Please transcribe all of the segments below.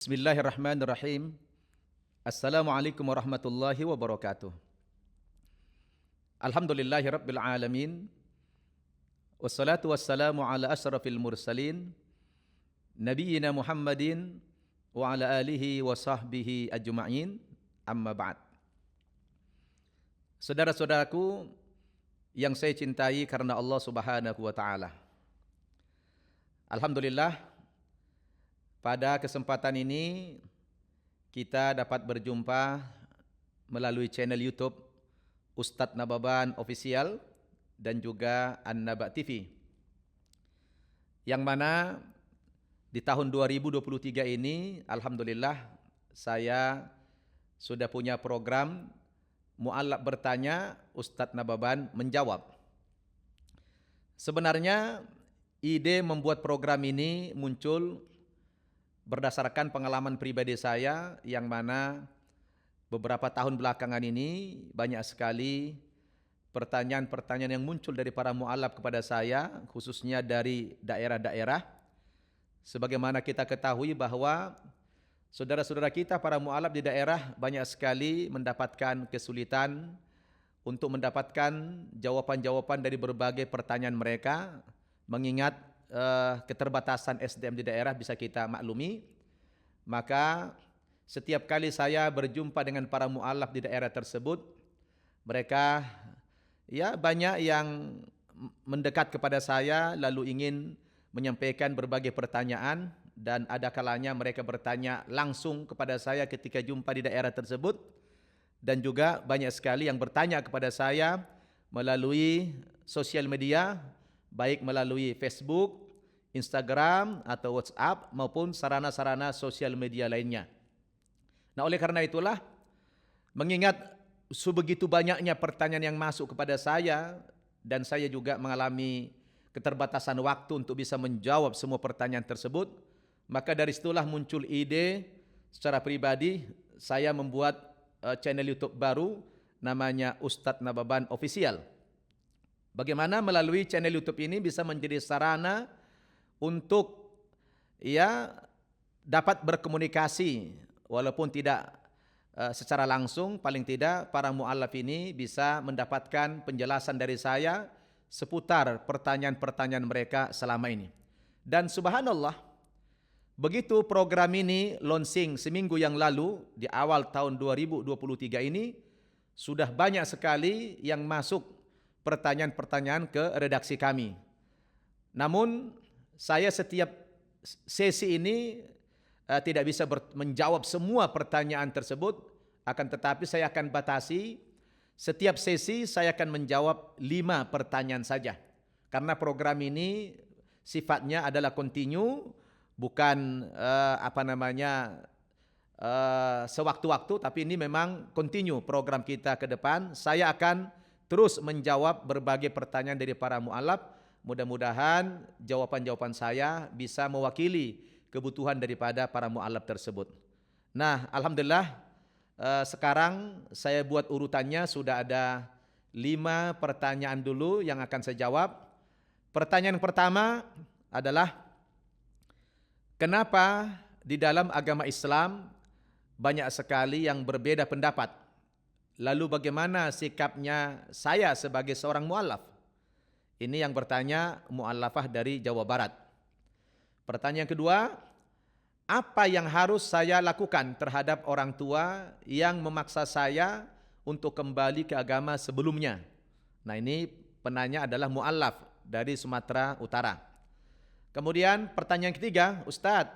Bismillahirrahmanirrahim. Assalamualaikum warahmatullahi wabarakatuh. Alhamdulillahi rabbil alamin. Wassalatu wassalamu ala asyrafil mursalin. Nabiyyina Muhammadin wa ala alihi wa sahbihi ajma'in. Amma ba'd. Saudara-saudaraku yang saya cintai karena Allah Subhanahu wa taala. Alhamdulillah, pada kesempatan ini kita dapat berjumpa melalui channel YouTube Ustadz Nababan Official dan juga An-Naba TV. Yang mana di tahun 2023 ini alhamdulillah saya sudah punya program Mu'allaf bertanya, Ustadz Nababan menjawab. Sebenarnya ide membuat program ini muncul berdasarkan pengalaman pribadi saya yang mana beberapa tahun belakangan ini banyak sekali pertanyaan-pertanyaan yang muncul dari para mu'allaf kepada saya, khususnya dari daerah-daerah. Sebagaimana kita ketahui bahwa saudara-saudara kita para mu'allaf di daerah banyak sekali mendapatkan kesulitan untuk mendapatkan jawaban-jawaban dari berbagai pertanyaan mereka, mengingat keterbatasan SDM di daerah bisa kita maklumi. Maka setiap kali saya berjumpa dengan para mu'allaf di daerah tersebut, mereka banyak yang mendekat kepada saya lalu ingin menyampaikan berbagai pertanyaan, dan ada kalanya mereka bertanya langsung kepada saya ketika jumpa di daerah tersebut, dan juga banyak sekali yang bertanya kepada saya melalui sosial media, baik melalui Facebook, Instagram, atau WhatsApp, maupun sarana-sarana sosial media lainnya. Nah, oleh karena itulah, mengingat sebegitu banyaknya pertanyaan yang masuk kepada saya, dan saya juga mengalami keterbatasan waktu untuk bisa menjawab semua pertanyaan tersebut, maka dari situlah muncul ide secara pribadi saya membuat channel YouTube baru namanya Ustadz Nababan Official. Bagaimana melalui channel YouTube ini bisa menjadi sarana untuk dapat berkomunikasi walaupun tidak secara langsung, paling tidak para mu'allaf ini bisa mendapatkan penjelasan dari saya seputar pertanyaan-pertanyaan mereka selama ini. Dan subhanallah, begitu program ini launching seminggu yang lalu di awal tahun 2023 ini, sudah banyak sekali yang masuk pertanyaan-pertanyaan ke redaksi kami. Namun saya setiap sesi ini tidak bisa menjawab semua pertanyaan tersebut, akan tetapi saya akan batasi setiap sesi saya akan menjawab 5 pertanyaan saja. Karena program ini sifatnya adalah continue, bukan sewaktu-waktu, tapi ini memang continue program kita ke depan. Saya akan terus menjawab berbagai pertanyaan dari para mu'allaf. Mudah-mudahan jawaban-jawaban saya bisa mewakili kebutuhan daripada para mu'allaf tersebut. Nah, alhamdulillah sekarang saya buat urutannya, sudah ada 5 pertanyaan dulu yang akan saya jawab. Pertanyaan pertama adalah, kenapa di dalam agama Islam banyak sekali yang berbeda pendapat? Lalu bagaimana sikapnya saya sebagai seorang mu'allaf? Ini yang bertanya mu'allafah dari Jawa Barat. Pertanyaan kedua, apa yang harus saya lakukan terhadap orang tua yang memaksa saya untuk kembali ke agama sebelumnya? Nah, ini penanya adalah mu'allaf dari Sumatera Utara. Kemudian pertanyaan ketiga, Ustadz,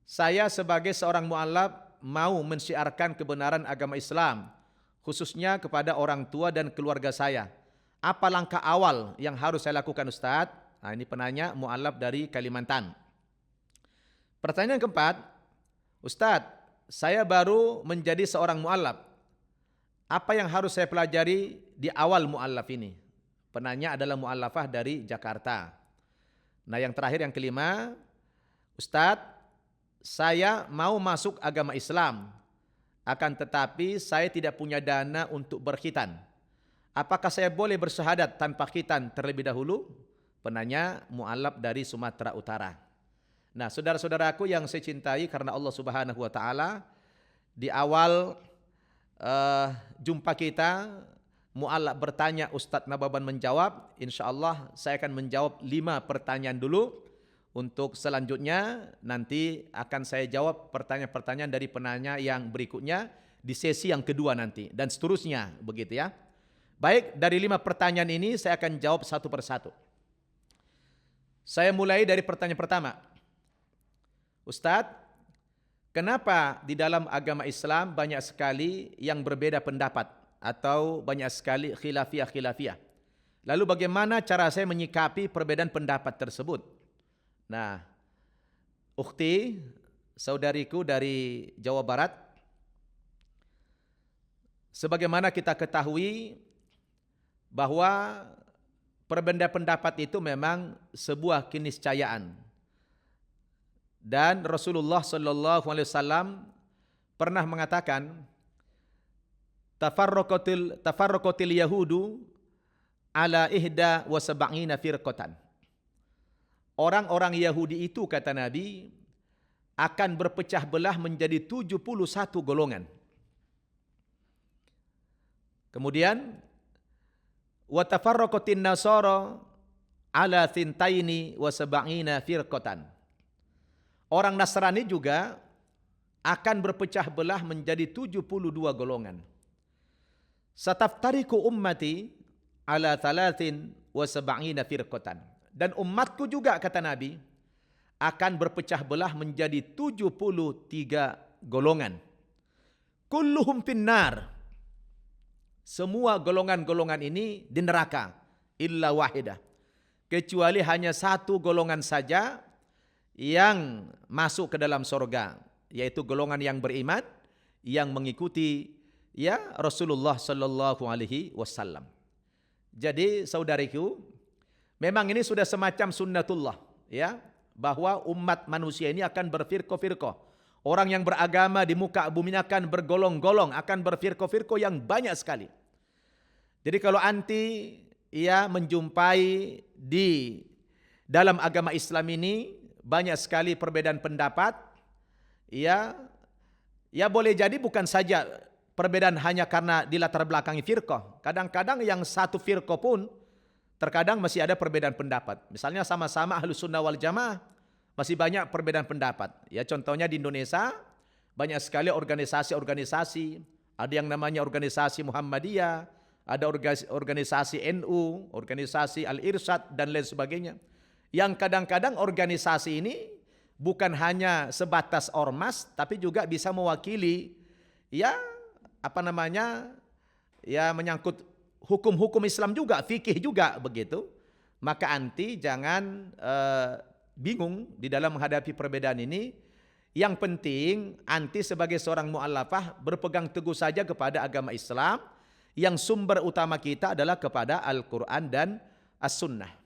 saya sebagai seorang mu'allaf mau mensyiarkan kebenaran agama Islam, khususnya kepada orang tua dan keluarga saya. Apa langkah awal yang harus saya lakukan, Ustadz? Nah, ini penanya mu'allaf dari Kalimantan. Pertanyaan keempat, Ustadz, saya baru menjadi seorang mu'allaf. Apa yang harus saya pelajari di awal mu'allaf ini? Penanya adalah mu'allafah dari Jakarta. Nah, yang terakhir, yang kelima, Ustadz, saya mau masuk agama Islam, akan tetapi saya tidak punya dana untuk berkhitan. Apakah saya boleh bersyahadat tanpa khitan terlebih dahulu? Penanya mu'allaf dari Sumatera Utara. Nah, saudara-saudaraku yang saya cintai karena Allah Subhanahu wa taala, di awal jumpa kita muallaf bertanya, Ustadz Nababan menjawab. Insyaallah saya akan menjawab 5 pertanyaan dulu. Untuk selanjutnya nanti akan saya jawab pertanyaan-pertanyaan dari penanya yang berikutnya di sesi yang kedua nanti dan seterusnya, begitu ya. Baik, dari 5 pertanyaan ini saya akan jawab satu persatu. Saya mulai dari pertanyaan pertama. Ustadz, kenapa di dalam agama Islam banyak sekali yang berbeda pendapat atau banyak sekali khilafiyah? Lalu bagaimana cara saya menyikapi perbedaan pendapat tersebut? Nah, ukhti, saudariku dari Jawa Barat, sebagaimana kita ketahui bahwa perbedaan pendapat itu memang sebuah keniscayaan. Dan Rasulullah sallallahu alaihi wasallam pernah mengatakan, tafarraqatil yahudu ala ihda wa sab'ina firqatan. Orang-orang Yahudi itu, kata Nabi, akan berpecah belah menjadi 71 golongan. Kemudian wa tafarraqatin nasara ala thintaini wa sab'ina firqatan. Orang Nasrani juga akan berpecah belah menjadi 72 golongan. Sataftariku ummati ala thalathin wa sab'ina firqatan. Dan umatku juga, kata Nabi, akan berpecah belah menjadi 73 golongan. Kulluhum finnar. Semua golongan-golongan ini di neraka. Illa wahidah. Kecuali hanya satu golongan saja yang masuk ke dalam surga, yaitu golongan yang beriman, yang mengikuti ya Rasulullah sallallahu alaihi wasallam. Jadi saudariku, memang ini sudah semacam sunnatullah, ya, bahwa umat manusia ini akan berfirqah-firqah. Orang yang beragama di muka bumi ini akan bergolong-golong, akan berfirqah-firqah yang banyak sekali. Jadi kalau anti ya menjumpai di dalam agama Islam ini banyak sekali perbedaan pendapat, ya boleh jadi bukan saja perbedaan hanya karena dilatar belakangi firqah. Kadang-kadang yang satu firqah pun terkadang masih ada perbedaan pendapat. Misalnya sama-sama Ahlus Sunnah wal Jamaah, masih banyak perbedaan pendapat. Ya, contohnya di Indonesia banyak sekali organisasi-organisasi. Ada yang namanya organisasi Muhammadiyah, ada organisasi NU, organisasi Al-Irsyad dan lain sebagainya. Yang kadang-kadang organisasi ini bukan hanya sebatas ormas, tapi juga bisa mewakili ya menyangkut hukum-hukum Islam juga, fikih juga begitu. Maka anti jangan bingung di dalam menghadapi perbedaan ini. Yang penting anti sebagai seorang mu'allafah berpegang teguh saja kepada agama Islam yang sumber utama kita adalah kepada Al-Quran dan As-Sunnah.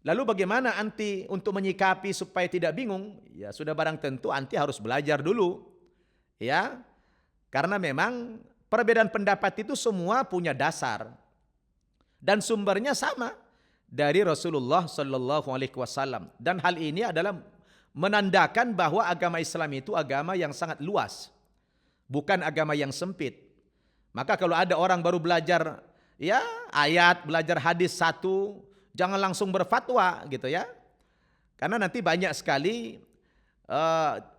Lalu bagaimana anti untuk menyikapi supaya tidak bingung? Ya sudah barang tentu anti harus belajar dulu. Ya. Karena memang perbedaan pendapat itu semua punya dasar. Dan sumbernya sama dari Rasulullah sallallahu alaihi wasallam. Dan hal ini adalah menandakan bahwa agama Islam itu agama yang sangat luas. Bukan agama yang sempit. Maka kalau ada orang baru belajar ya ayat, belajar hadis satu, jangan langsung berfatwa gitu ya. Karena nanti banyak sekali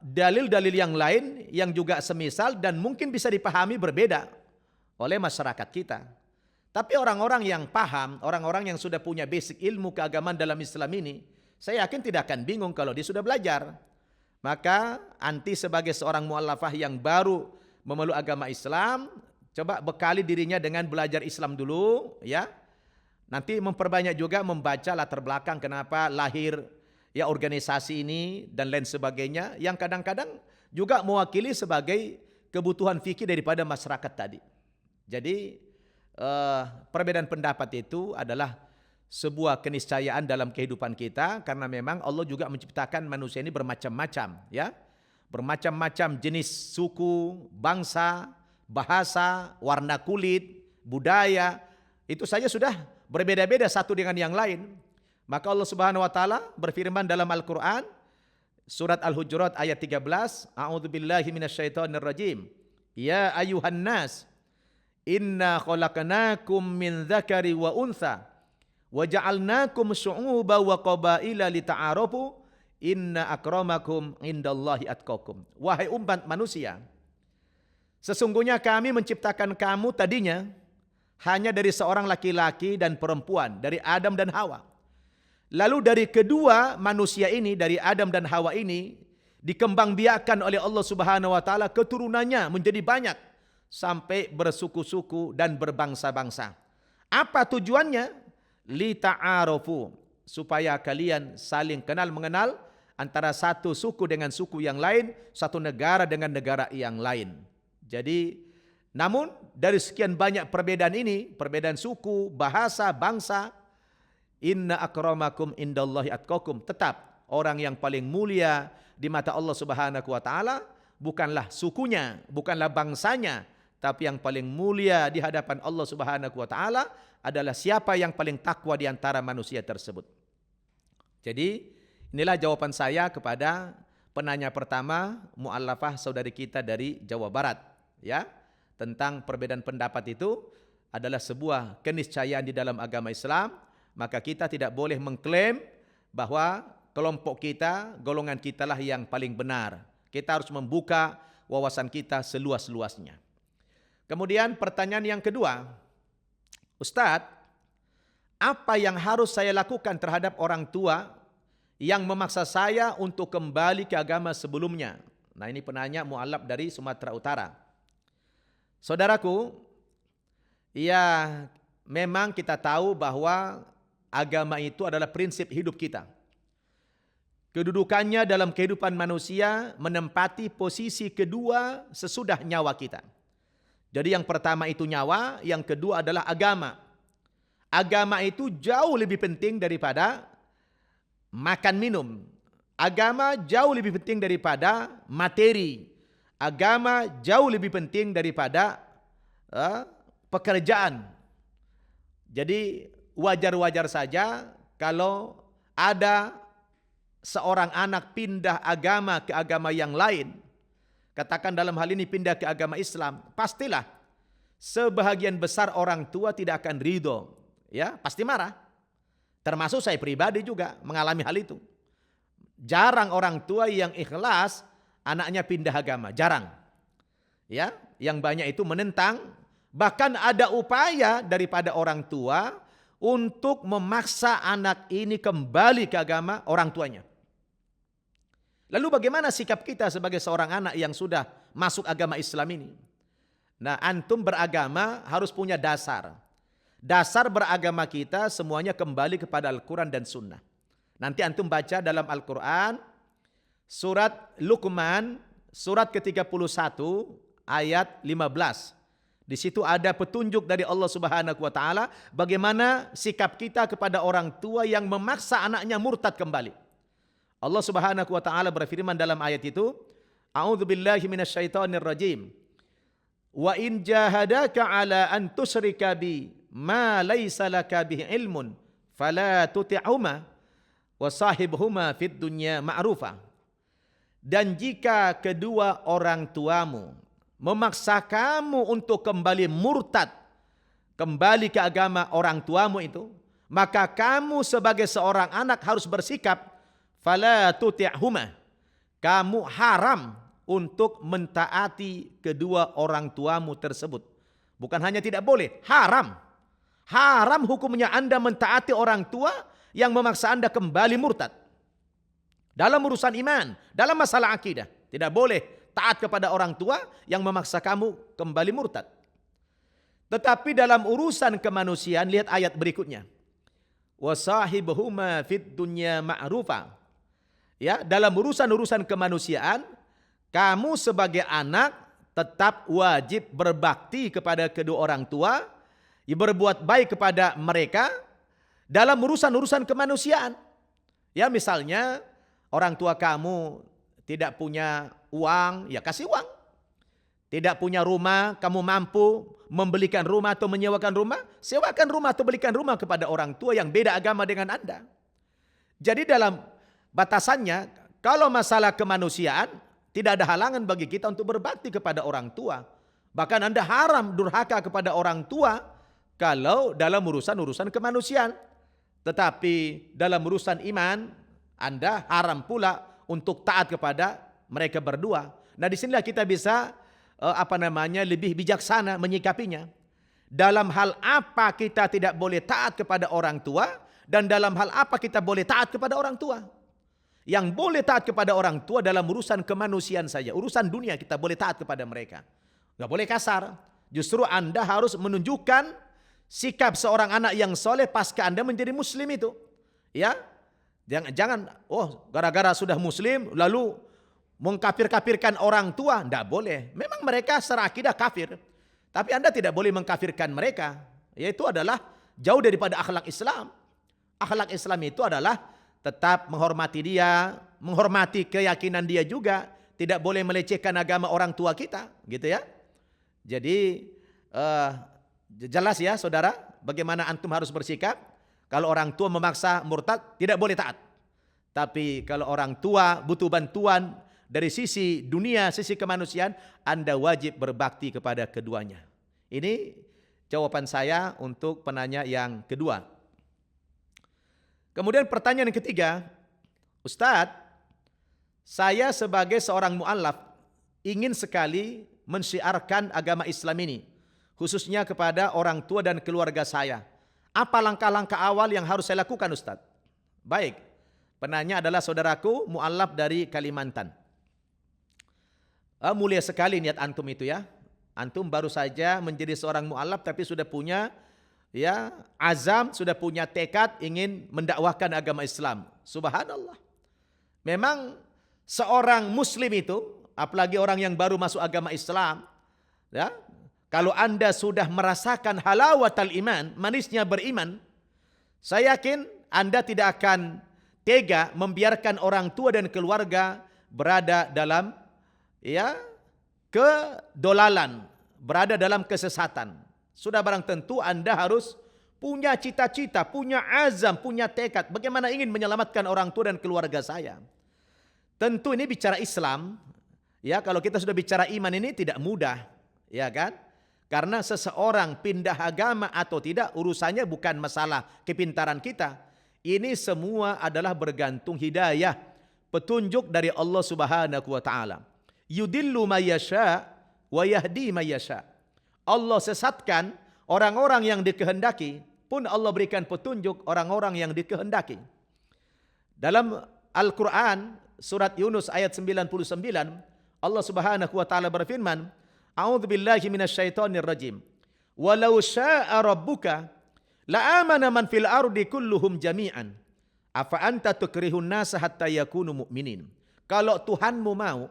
dalil-dalil yang lain yang juga semisal dan mungkin bisa dipahami berbeda oleh masyarakat kita. Tapi orang-orang yang paham, orang-orang yang sudah punya basic ilmu keagamaan dalam Islam ini, saya yakin tidak akan bingung kalau dia sudah belajar. Maka anti sebagai seorang mu'allafah yang baru memeluk agama Islam, coba bekali dirinya dengan belajar Islam dulu ya. Nanti memperbanyak juga membaca latar belakang kenapa lahir ya organisasi ini dan lain sebagainya yang kadang-kadang juga mewakili sebagai kebutuhan fikih daripada masyarakat tadi. Jadi perbedaan pendapat itu adalah sebuah keniscayaan dalam kehidupan kita karena memang Allah juga menciptakan manusia ini bermacam-macam ya. Bermacam-macam jenis suku, bangsa, bahasa, warna kulit, budaya, itu saja sudah berbeda-beda satu dengan yang lain. Maka Allah Subhanahu wa taala berfirman dalam Al-Qur'an, Surat Al-Hujurat ayat 13. A'udzubillahi minasyaitonirrajim. Ya ayuhan nas, inna khalaqnakum min dzakari wa untha wa ja'alnakum syu'uban wa qabaila lita'arafu inna akramakum indallahi atqakum. Wahai umat manusia, sesungguhnya kami menciptakan kamu tadinya hanya dari seorang laki-laki dan perempuan, dari Adam dan Hawa. Lalu dari kedua manusia ini, dari Adam dan Hawa ini, dikembangbiakkan oleh Allah Subhanahu wa taala keturunannya menjadi banyak sampai bersuku-suku dan berbangsa-bangsa. Apa tujuannya? Lita'arofu, supaya kalian saling kenal mengenal antara satu suku dengan suku yang lain, satu negara dengan negara yang lain. Jadi, namun dari sekian banyak perbedaan ini, perbedaan suku, bahasa, bangsa, inna akramakum indallahi atqakum, tetap orang yang paling mulia di mata Allah Subhanahu wa taala bukanlah sukunya, bukanlah bangsanya, tapi yang paling mulia di hadapan Allah Subhanahu wa taala adalah siapa yang paling takwa di antara manusia tersebut. Jadi, inilah jawaban saya kepada penanya pertama, muallafah saudari kita dari Jawa Barat, ya. Tentang perbedaan pendapat itu adalah sebuah keniscayaan di dalam agama Islam, maka kita tidak boleh mengklaim bahwa kelompok kita, golongan kita lah yang paling benar. Kita harus membuka wawasan kita seluas-luasnya. Kemudian pertanyaan yang kedua, Ustadz, apa yang harus saya lakukan terhadap orang tua yang memaksa saya untuk kembali ke agama sebelumnya? Nah, ini penanya mu'alaf dari Sumatera Utara. Saudaraku, ya memang kita tahu bahwa agama itu adalah prinsip hidup kita. Kedudukannya dalam kehidupan manusia menempati posisi kedua sesudah nyawa kita. Jadi yang pertama itu nyawa, yang kedua adalah agama. Agama itu jauh lebih penting daripada makan minum. Agama jauh lebih penting daripada materi. Agama jauh lebih penting daripada pekerjaan. Jadi wajar-wajar saja kalau ada seorang anak pindah agama ke agama yang lain, katakan dalam hal ini pindah ke agama Islam, pastilah sebahagian besar orang tua tidak akan ridho, ya, pasti marah. Termasuk saya pribadi juga mengalami hal itu. Jarang orang tua yang ikhlas anaknya pindah agama, jarang. Ya, yang banyak itu menentang, bahkan ada upaya daripada orang tua untuk memaksa anak ini kembali ke agama orang tuanya. Lalu bagaimana sikap kita sebagai seorang anak yang sudah masuk agama Islam ini? Nah, antum beragama harus punya dasar. Dasar beragama kita semuanya kembali kepada Al-Quran dan Sunnah. Nanti antum baca dalam Al-Quran, surat Luqman, surat ke-31, ayat 15. Di situ ada petunjuk dari Allah Subhanahu wa taala bagaimana sikap kita kepada orang tua yang memaksa anaknya murtad kembali. Allah Subhanahu wa taala berfirman dalam ayat itu, A'udzubillahi minasyaitonirrajim. Wa in jahadaka ala an tusyrika bi ma laisa laka bihi ilmun fala tuti'huma wa sahibhuma fid dunya ma'rufa. Dan jika kedua orang tuamu memaksa kamu untuk kembali murtad, kembali ke agama orang tuamu itu, maka kamu sebagai seorang anak harus bersikap fala tuti'huma. Kamu haram untuk mentaati kedua orang tuamu tersebut. Bukan hanya tidak boleh, haram. Haram hukumnya Anda mentaati orang tua yang memaksa Anda kembali murtad. Dalam urusan iman, dalam masalah akidah, tidak boleh taat kepada orang tua yang memaksa kamu kembali murtad. Tetapi dalam urusan kemanusiaan, lihat ayat berikutnya. Wasahibhuma fid dunya ma'rufa. Ya, dalam urusan-urusan kemanusiaan, kamu sebagai anak tetap wajib berbakti kepada kedua orang tua, berbuat baik kepada mereka dalam urusan-urusan kemanusiaan. Ya, misalnya orang tua kamu tidak punya uang, ya kasih uang. Tidak punya rumah, kamu mampu membelikan rumah atau menyewakan rumah, sewakan rumah atau belikan rumah kepada orang tua yang beda agama dengan Anda. Jadi dalam batasannya, Kalau masalah kemanusiaan, tidak ada halangan bagi kita untuk berbakti kepada orang tua. Bahkan Anda haram durhaka kepada orang tua kalau dalam urusan-urusan kemanusiaan. Tetapi dalam urusan iman, Anda haram pula untuk taat kepada mereka berdua. Nah, disinilah kita bisa lebih bijaksana menyikapinya. Dalam hal apa kita tidak boleh taat kepada orang tua, dan dalam hal apa kita boleh taat kepada orang tua. Yang boleh taat kepada orang tua dalam urusan kemanusiaan saja. Urusan dunia kita boleh taat kepada mereka. Nggak boleh kasar. Justru Anda harus menunjukkan sikap seorang anak yang soleh pasca Anda menjadi muslim itu. Ya, jangan gara-gara sudah muslim lalu mengkafir-kafirkan orang tua. Nggak boleh. Memang mereka secara akidah kafir. Tapi Anda tidak boleh mengkafirkan mereka. Yaitu adalah jauh daripada akhlak Islam. Akhlak Islam itu adalah tetap menghormati dia, menghormati keyakinan dia juga, tidak boleh melecehkan agama orang tua kita, gitu ya. Jadi jelas ya saudara, bagaimana antum harus bersikap. Kalau orang tua memaksa murtad, tidak boleh taat. Tapi kalau orang tua butuh bantuan dari sisi dunia, sisi kemanusiaan, Anda wajib berbakti kepada keduanya. Ini jawaban saya untuk penanya yang kedua. Kemudian pertanyaan yang ketiga, Ustadz, saya sebagai seorang mu'allaf ingin sekali mensyiarkan agama Islam ini, khususnya kepada orang tua dan keluarga saya. Apa langkah-langkah awal yang harus saya lakukan, Ustadz? Baik, penanya adalah saudaraku mu'allaf dari Kalimantan. Mulia sekali niat antum itu ya. Antum baru saja menjadi seorang mu'allaf tapi sudah punya azam, sudah punya tekad ingin mendakwahkan agama Islam. Subhanallah. Memang seorang muslim itu, apalagi orang yang baru masuk agama Islam, ya, kalau Anda sudah merasakan halawatul iman, manisnya beriman, saya yakin Anda tidak akan tega membiarkan orang tua dan keluarga berada dalam kedolalan, berada dalam kesesatan. Sudah barang tentu Anda harus punya cita-cita, punya azam, punya tekad. Bagaimana ingin menyelamatkan orang tua dan keluarga saya. Tentu ini bicara Islam. Ya, kalau kita sudah bicara iman ini tidak mudah. Ya kan? Karena seseorang pindah agama atau tidak, urusannya bukan masalah kepintaran kita. Ini semua adalah bergantung hidayah, petunjuk dari Allah Subhanahu wa taala. Yudillu may yasha wa yahdi may yasha. Allah sesatkan orang-orang yang dikehendaki, pun Allah berikan petunjuk orang-orang yang dikehendaki. Dalam Al-Quran, surat Yunus ayat 99, Allah Subhanahu wa taala berfirman, A'udzubillahi minasyaitonir rajim. Walau syaa'a rabbuka la'amana man fil ardi kulluhum jami'an. Afa anta tukrihun nasa hatta yakunu mu'minin. Kalau Tuhanmu mau,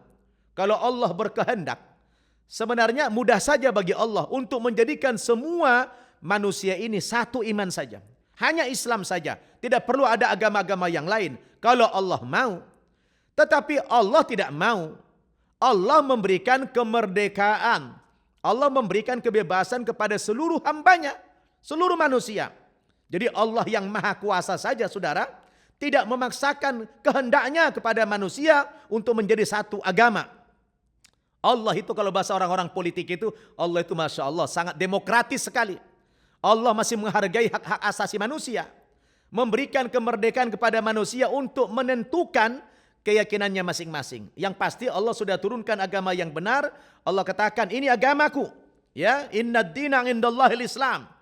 kalau Allah berkehendak, sebenarnya mudah saja bagi Allah untuk menjadikan semua manusia ini satu iman saja. Hanya Islam saja. Tidak perlu ada agama-agama yang lain. Kalau Allah mau. Tetapi Allah tidak mau. Allah memberikan kemerdekaan. Allah memberikan kebebasan kepada seluruh hambanya. Seluruh manusia. Jadi Allah yang maha kuasa saja saudara, tidak memaksakan kehendaknya kepada manusia untuk menjadi satu agama. Allah itu kalau bahasa orang-orang politik itu, Allah itu Masya Allah sangat demokratis sekali. Allah masih menghargai hak-hak asasi manusia. Memberikan kemerdekaan kepada manusia untuk menentukan keyakinannya masing-masing. Yang pasti Allah sudah turunkan agama yang benar. Allah katakan ini agamaku. Ya, innad dina indallahil Islam.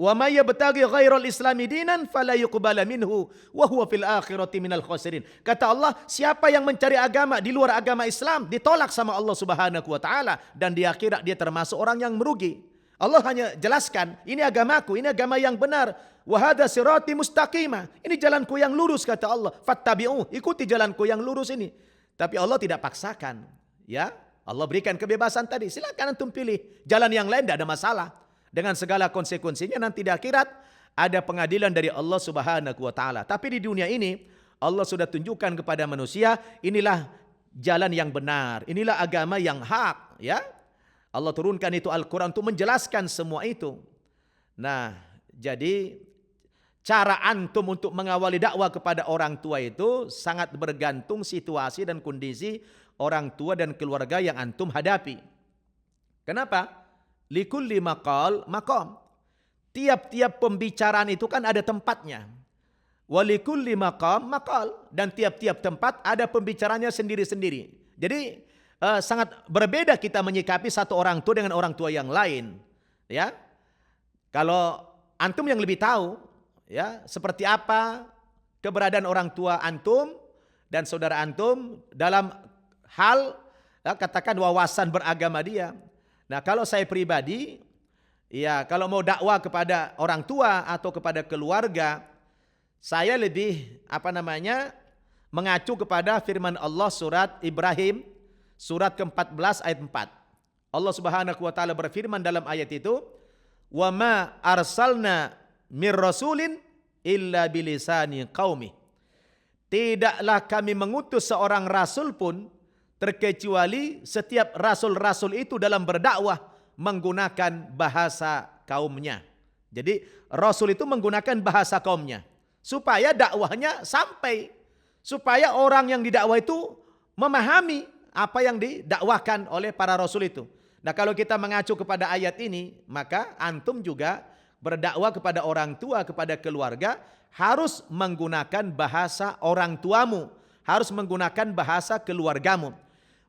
Wa may yabtaghi ghairal islami dinan fala yuqbala minhu wa huwa fil akhirati minal khasirin. Kata Allah, siapa yang mencari agama di luar agama Islam ditolak sama Allah Subhanahu wa taala dan di akhirat dia termasuk orang yang merugi. Allah hanya jelaskan, ini agamaku, ini agama yang benar. Wa hadza sirati mustaqimah. Ini jalanku yang lurus kata Allah. Fattabi'u, ikuti jalanku yang lurus ini. Tapi Allah tidak paksakan, ya. Allah berikan kebebasan tadi. Silakan antum pilih jalan yang lain, tidak ada masalah. Dengan segala konsekuensinya nanti di akhirat ada pengadilan dari Allah Subhanahu wa taala. Tapi di dunia ini Allah sudah tunjukkan kepada manusia, inilah jalan yang benar, inilah agama yang hak, ya. Allah turunkan itu Al-Qur'an untuk menjelaskan semua itu. Nah, jadi cara antum untuk mengawali dakwah kepada orang tua itu sangat bergantung situasi dan kondisi orang tua dan keluarga yang antum hadapi. Kenapa? Likulli maqal maqam. Tiap-tiap pembicaraan itu kan ada tempatnya. Walikulli maqam maqal. Dan tiap-tiap tempat ada pembicaranya sendiri-sendiri. Jadi sangat berbeda kita menyikapi satu orang tua dengan orang tua yang lain. Ya, kalau antum yang lebih tahu, ya, seperti apa keberadaan orang tua antum dan saudara antum dalam hal katakan wawasan beragama dia. Nah, kalau saya pribadi, ya, kalau mau dakwah kepada orang tua atau kepada keluarga, saya lebih mengacu kepada firman Allah surat Ibrahim surat ke-14 ayat 4. Allah Subhanahu wa taala berfirman dalam ayat itu, "Wa ma arsalna mir rasulin illa bilisani qaumi." Tidaklah kami mengutus seorang rasul pun terkecuali setiap rasul-rasul itu dalam berdakwah menggunakan bahasa kaumnya. Jadi rasul itu menggunakan bahasa kaumnya supaya dakwahnya sampai, supaya orang yang didakwah itu memahami apa yang didakwakan oleh para rasul itu. Nah, kalau kita mengacu kepada ayat ini, maka antum juga berdakwah kepada orang tua, kepada keluarga, harus menggunakan bahasa orang tuamu, harus menggunakan bahasa keluargamu.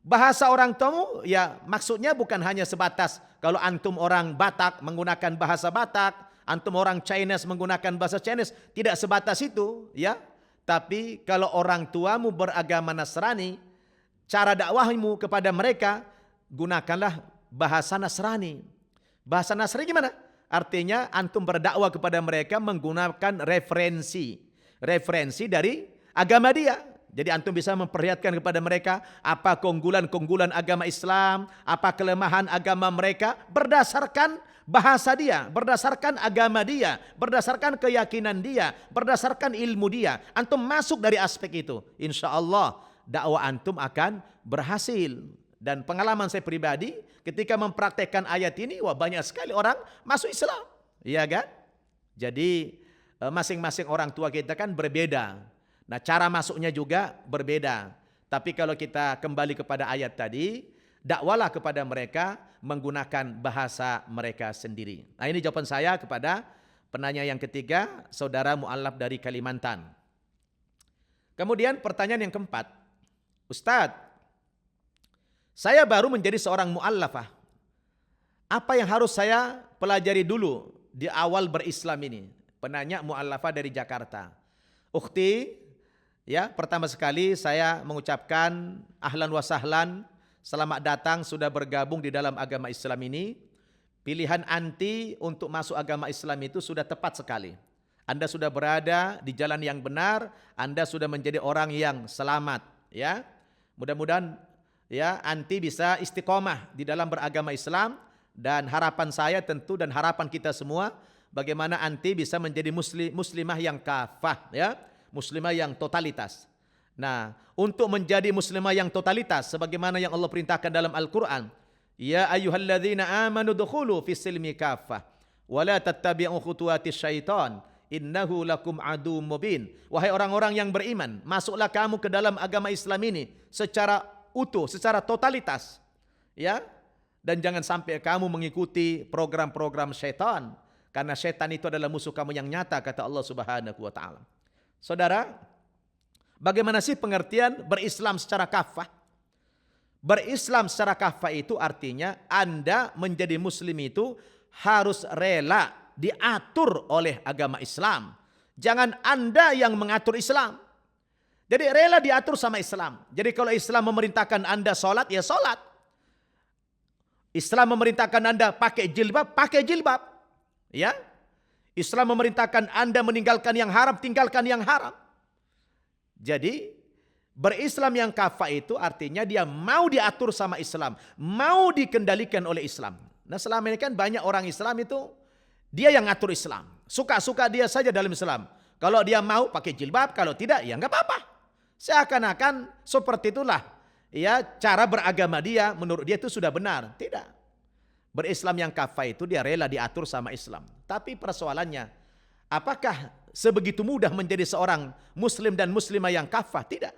Bahasa orang tuamu ya maksudnya bukan hanya sebatas kalau antum orang Batak menggunakan bahasa Batak, antum orang Chinese menggunakan bahasa Chinese, tidak sebatas itu ya. Tapi kalau orang tuamu beragama Nasrani, cara dakwahmu kepada mereka gunakanlah bahasa Nasrani. Bahasa Nasrani gimana? Artinya antum berdakwah kepada mereka menggunakan referensi dari agama dia. Jadi antum bisa memperlihatkan kepada mereka apa keunggulan-keunggulan agama Islam, apa kelemahan agama mereka berdasarkan bahasa dia, berdasarkan agama dia, berdasarkan keyakinan dia, berdasarkan ilmu dia. Antum masuk dari aspek itu, insya Allah dakwah antum akan berhasil. Dan pengalaman saya pribadi ketika mempraktekkan ayat ini, wah banyak sekali orang masuk Islam, iya kan? Jadi masing-masing orang tua kita kan berbeda. Nah, cara masuknya juga berbeda. Tapi kalau kita kembali kepada ayat tadi, dakwalah kepada mereka menggunakan bahasa mereka sendiri. Nah, ini jawaban saya kepada penanya yang ketiga, saudara mu'allaf dari Kalimantan. Kemudian pertanyaan yang keempat, Ustadz, saya baru menjadi seorang mu'allafah. Apa yang harus saya pelajari dulu di awal berislam ini? Penanya mu'allafah dari Jakarta. Ukhti, ya, pertama sekali saya mengucapkan ahlan wa sahlan, selamat datang sudah bergabung di dalam agama Islam ini. Pilihan anti untuk masuk agama Islam itu sudah tepat sekali. Anda sudah berada di jalan yang benar, Anda sudah menjadi orang yang selamat, ya. Mudah-mudahan ya anti bisa istiqomah di dalam beragama Islam, dan harapan saya tentu dan harapan kita semua bagaimana anti bisa menjadi muslimah yang kafah, ya. Muslimah yang totalitas. Nah, untuk menjadi muslimah yang totalitas sebagaimana yang Allah perintahkan dalam Al-Qur'an, ya ayyuhalladzina amanu dukhulu fis silmi kaffah wa la tattabi'u khutuwatis syaitan innahu lakum aduwwum mubin. Wahai orang-orang yang beriman, masuklah kamu ke dalam agama Islam ini secara utuh, secara totalitas. Ya. Dan jangan sampai kamu mengikuti program-program syaitan, karena syaitan itu adalah musuh kamu yang nyata, kata Allah Subhanahu wa taala. Saudara, bagaimana sih pengertian berislam secara kafah? Berislam secara kafah itu artinya Anda menjadi muslim itu harus rela diatur oleh agama Islam. Jangan Anda yang mengatur Islam. Jadi rela diatur sama Islam. Jadi kalau Islam memerintahkan Anda sholat, ya sholat. Islam memerintahkan Anda pakai jilbab, pakai jilbab. Ya. Islam memerintahkan Anda meninggalkan yang haram, tinggalkan yang haram. Jadi berislam yang kafah itu artinya dia mau diatur sama Islam, mau dikendalikan oleh Islam. Nah, selama ini kan banyak orang Islam itu dia yang ngatur Islam, suka-suka dia saja dalam Islam. Kalau dia mau pakai jilbab, kalau tidak ya nggak apa-apa. Seakan-akan seperti itulah ya cara beragama dia, menurut dia itu sudah benar. Tidak. Berislam yang kafah itu dia rela diatur sama Islam. Tapi persoalannya, apakah sebegitu mudah menjadi seorang muslim dan muslimah yang kafah, tidak.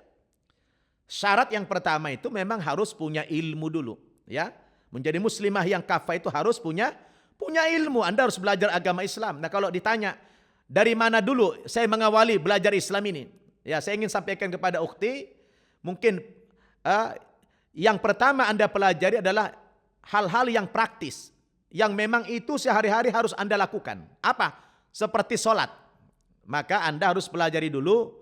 Syarat yang pertama itu memang harus punya ilmu dulu, ya. Menjadi muslimah yang kafah itu harus punya ilmu. Anda harus belajar agama Islam. Nah, kalau ditanya dari mana dulu saya mengawali belajar Islam ini, ya saya ingin sampaikan kepada ukhti, mungkin yang pertama Anda pelajari adalah hal-hal yang praktis, yang memang itu sehari-hari harus Anda lakukan. Apa? Seperti sholat. Maka Anda harus pelajari dulu,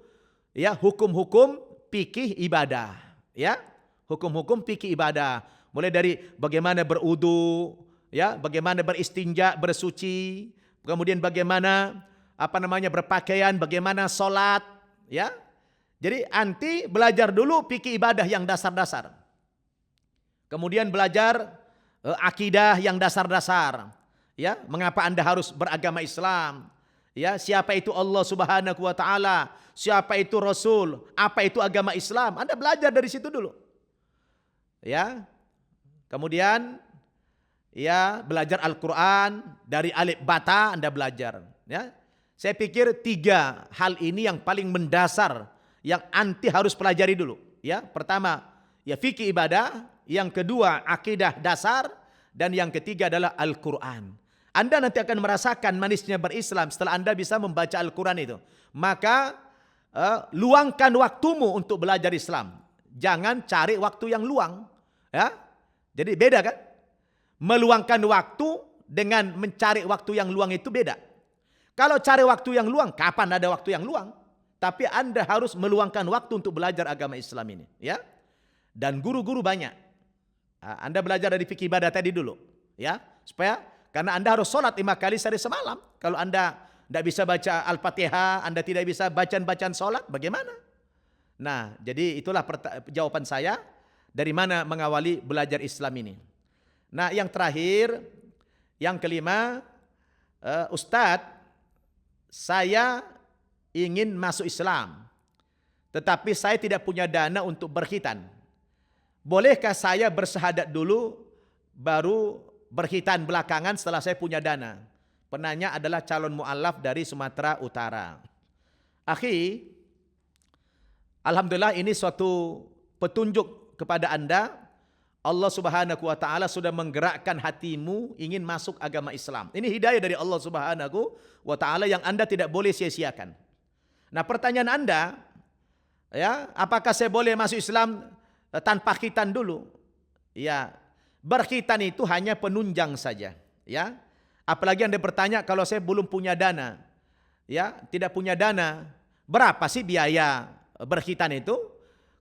ya, hukum-hukum fikih ibadah, ya, hukum-hukum fikih ibadah, mulai dari bagaimana berudu, ya, bagaimana beristinja, bersuci, kemudian bagaimana berpakaian, bagaimana sholat, ya. Jadi anti belajar dulu fikih ibadah yang dasar-dasar, kemudian belajar akidah yang dasar-dasar, ya, mengapa Anda harus beragama Islam, ya, siapa itu Allah Subhanahu wa taala, siapa itu Rasul, apa itu agama Islam. Anda belajar dari situ dulu. Ya. Kemudian ya, belajar Al-Qur'an dari alif bata Anda belajar, ya. Saya pikir 3 hal ini yang paling mendasar yang anti harus pelajari dulu, ya. Pertama, ya fikih ibadah, yang kedua akidah dasar, dan yang ketiga adalah Al-Qur'an. Anda nanti akan merasakan manisnya berislam setelah Anda bisa membaca Al-Quran itu. Maka luangkan waktumu untuk belajar Islam. Jangan cari waktu yang luang. Ya? Jadi beda kan? Meluangkan waktu dengan mencari waktu yang luang itu beda. Kalau cari waktu yang luang, kapan ada waktu yang luang? Tapi Anda harus meluangkan waktu untuk belajar agama Islam ini. Ya? Dan guru-guru banyak. Anda belajar dari fikih ibadah tadi dulu. Ya, karena Anda harus sholat 5 kali sehari semalam. Kalau Anda tidak bisa baca Al-Fatihah, Anda tidak bisa bacaan sholat, bagaimana? Nah, jadi itulah jawaban saya dari mana mengawali belajar Islam ini. Nah, yang terakhir, yang kelima, Ustadz, saya ingin masuk Islam, tetapi saya tidak punya dana untuk berkhitan. Bolehkah saya bersyahadat dulu, baru berkhitan belakangan setelah saya punya dana? Penanya adalah calon mu'alaf dari Sumatera Utara. Akhi, alhamdulillah ini suatu petunjuk kepada Anda. Allah Subhanahu wa taala sudah menggerakkan hatimu ingin masuk agama Islam. Ini hidayah dari Allah Subhanahu wa taala yang Anda tidak boleh sia-siakan. Nah, pertanyaan Anda, ya, apakah saya boleh masuk Islam tanpa khitan dulu? Ya, berkhitan itu hanya penunjang saja, ya. Apalagi Anda bertanya, kalau saya belum punya dana, ya, tidak punya dana, berapa sih biaya berkhitan itu?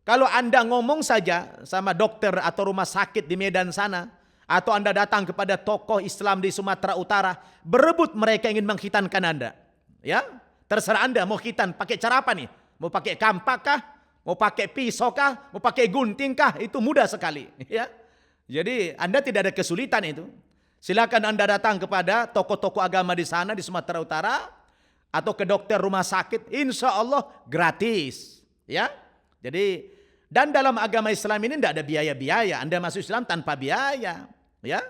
Kalau Anda ngomong saja sama dokter atau rumah sakit di Medan sana, atau Anda datang kepada tokoh Islam di Sumatera Utara, berebut mereka ingin mengkhitankan Anda, ya. Terserah Anda mau khitan pakai cara apa nih? Mau pakai kampak kah? Mau pakai pisau kah? Mau pakai gunting kah? Itu mudah sekali, ya. Jadi Anda tidak ada kesulitan itu. Silakan Anda datang kepada tokoh-tokoh agama di sana di Sumatera Utara atau ke dokter rumah sakit, insya Allah gratis, ya. Jadi, dan dalam agama Islam ini tidak ada biaya-biaya. Anda masuk Islam tanpa biaya, ya.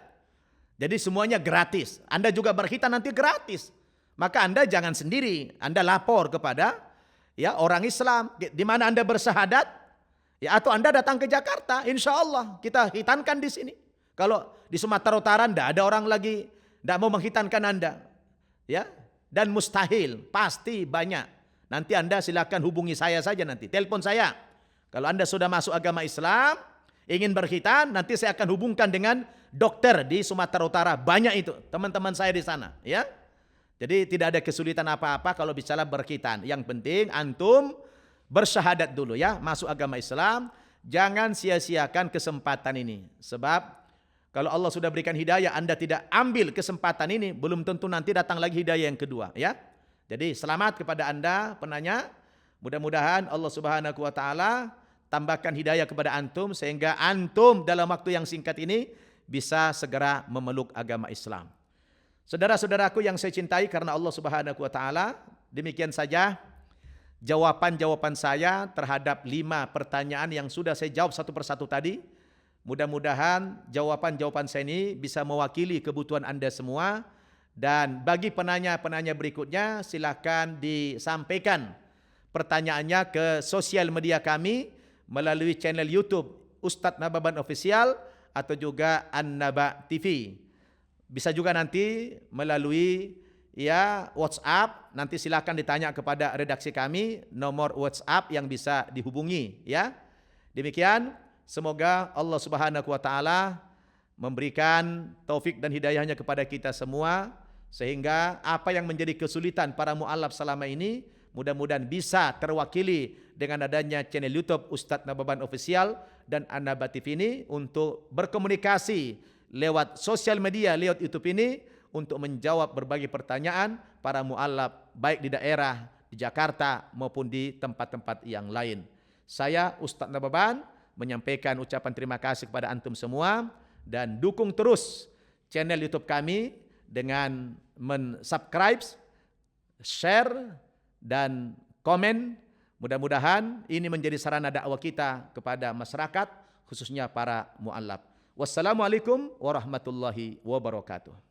Jadi semuanya gratis. Anda juga berkhitan nanti gratis. Maka Anda jangan sendiri. Anda lapor kepada, ya, orang Islam di mana Anda bersyahadat, ya, atau Anda datang ke Jakarta, insya Allah kita khitankan di sini. Kalau di Sumatera Utara tidak ada orang lagi tidak mau mengkhitankan Anda, ya, dan mustahil, pasti banyak. Nanti Anda silakan hubungi saya saja nanti, telepon saya. Kalau Anda sudah masuk agama Islam, ingin berkhitan, nanti saya akan hubungkan dengan dokter di Sumatera Utara. Banyak itu teman-teman saya di sana, ya. Jadi tidak ada kesulitan apa-apa kalau bicara berkhitan. Yang penting antum bersyahadat dulu, ya, masuk agama Islam. Jangan sia-siakan kesempatan ini. Sebab kalau Allah sudah berikan hidayah, Anda tidak ambil kesempatan ini, belum tentu nanti datang lagi hidayah yang kedua, ya. Jadi selamat kepada Anda penanya. Mudah-mudahan Allah Subhanahu wa taala tambahkan hidayah kepada antum sehingga antum dalam waktu yang singkat ini bisa segera memeluk agama Islam. Saudara-saudaraku yang saya cintai karena Allah Subhanahu wa taala, demikian saja jawaban-jawaban saya terhadap 5 pertanyaan yang sudah saya jawab satu persatu tadi. Mudah-mudahan jawaban-jawaban saya ini bisa mewakili kebutuhan Anda semua Dan bagi penanya-penanya berikutnya, silakan disampaikan pertanyaannya ke sosial media kami melalui channel YouTube Ustadz Nababan Official atau juga An-Naba TV. Bisa juga nanti melalui WhatsApp, nanti silakan ditanya kepada redaksi kami nomor WhatsApp yang bisa dihubungi ya. Demikian, semoga Allah Subhanahu wa taala memberikan taufik dan hidayahnya kepada kita semua sehingga apa yang menjadi kesulitan para mu'alaf selama ini mudah-mudahan bisa terwakili dengan adanya channel YouTube Ustadz Nababan Official dan An-Naba TV ini untuk berkomunikasi lewat sosial media, lewat YouTube ini untuk menjawab berbagai pertanyaan para mu'alaf baik di daerah, di Jakarta maupun di tempat-tempat yang lain. Saya Ustadz Nababan menyampaikan ucapan terima kasih kepada antum semua dan dukung terus channel YouTube kami dengan men-subscribe, share, dan komen. Mudah-mudahan ini menjadi sarana dakwah kita kepada masyarakat, khususnya para mu'alaf. Wassalamualaikum warahmatullahi wabarakatuh.